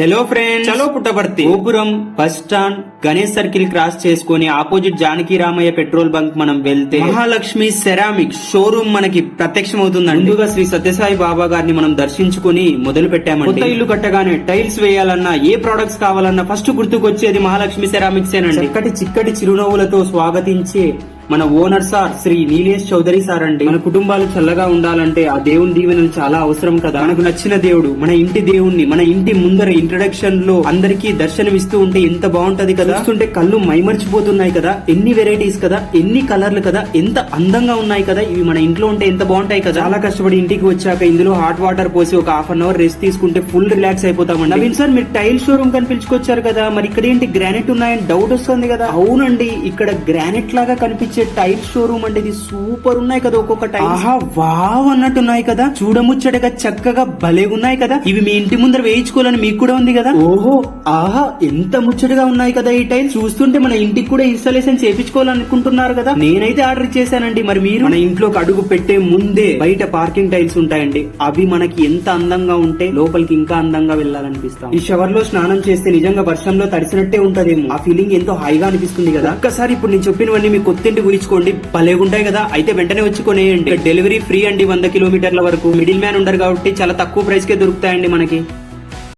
Hello friends, చలో పుట్టపర్తి గోపురం bus stand Ganesh circle cross చేసుకుని opposite Janaki Ramayya petrol bunk మనం వెళ్తే మహాలక్ష్మి సెరామిక్ షోరూమ్ మనకి ప్రత్యక్షం అవుతుందండి. ముందుగా శ్రీ సత్యసాయి బాబా గారిని మనం దర్శించుకుని మొదలు పెట్టామండి. కొత్త ఇల్లు కట్టగానే టైల్స్ వేయాలన్నా ఏ ప్రొడక్ట్స్ కావాలన్నా ఫస్ట్ గుర్తుకొచ్చేది మహాలక్ష్మి సెరామిక్స్ ఏనండి. చిక్కటి చిరునవ్వులతో స్వాగతించే మన owner sir Shri Nilesh Chaudhary sir అండి. మన కుటుంబాలు చల్లగా ఉండాలంటే ఆ దేవుని దీవెనలు చాలా అవసరం కదా. మనకు నచ్చిన దేవుడు, మన ఇంటి దేవుణ్ణి మన ఇంటి ముందర ఇంట్రడక్షన్ లో అందరికీ దర్శనమిస్తూ ఉంటే ఎంత బాగుంటది కదా. చూస్తుంటే కళ్ళు మైమర్చిపోతున్నాయి కదా. ఎన్ని వెరైటీస్ కదా, ఎన్ని కలర్లు కదా, ఎంత అందంగా ఉన్నాయి కదా. ఇవి మన ఇంట్లో ఉంటే ఎంత బాగుంటాయి కదా. చాలా కష్టపడి ఇంటికి వచ్చాక ఇందులో హాట్ వాటర్ పోసి ఒక హాఫ్ అన్ అవర్ రెస్ట్ తీసుకుంటే ఫుల్ రిలాక్స్ అయిపోతామండి. నవీన్ సార్, మీరు టైల్ షోరూమ్ కని పిలుచుకొచ్చారు కదా, మరి ఇక్కడ ఏంటి గ్రానైట్ ఉన్నాయని డౌట్ వస్తుంది కదా. అవునండి, ఇక్కడ గ్రానైట్ లాగా కనిపించే టైల్ షోరూమ్ అంటే ఇది సూపర్ ఉన్నాయి కదా. ఒక్కొక్క టైల్ ఆహా వావ్ అన్నట్టున్నాయి కదా. చూడముచ్చటగా చక్కగా భలేగున్నాయి కదా. ఇవి మీ ఇంటి ముందర వేయించుకోవాలని మీకు కూడా ఉంది కదా. ఓహో ఆహా, ఎంత ముచ్చటగా ఉన్నాయి కదా ఈ టైల్. చూస్తుంటే మన ఇంటికి కూడా ఇన్స్టాలేషన్ చేపించుకోవాలనుకుంటున్నారు కదా. నేనైతే ఆర్డర్ చేశానండి. మరి మీరు? మన ఇంట్లోకి అడుగు పెట్టే ముందే బయట పార్కింగ్ టైల్స్ ఉంటాయండి. అవి మనకి ఎంత అందంగా ఉంటే లోపలికి ఇంకా అందంగా వెళ్ళాలనిపిస్తాం. ఈ షవర్ లో స్నానం చేస్తే నిజంగా వర్షంలో తడిసినట్టే ఉంటదేమో. ఆ ఫీలింగ్ ఎంతో హాయిగా అనిపిస్తుంది కదా. ఒక్కసారి ఇప్పుడు నేను చెప్పినవన్నీ మీ కొత్తింటి గురించుకోండి, భలేగుంటాయి కదా. అయితే వెంటనే వచ్చి కొనేయండి. డెలివరీ ఫ్రీ అండి 100 కిలోమీటర్ల వరకు. మిడిల్ మ్యాన్ ఉండరు కాబట్టి చాలా తక్కువ ప్రైస్ కే దొరుకుతాయండి మనకి.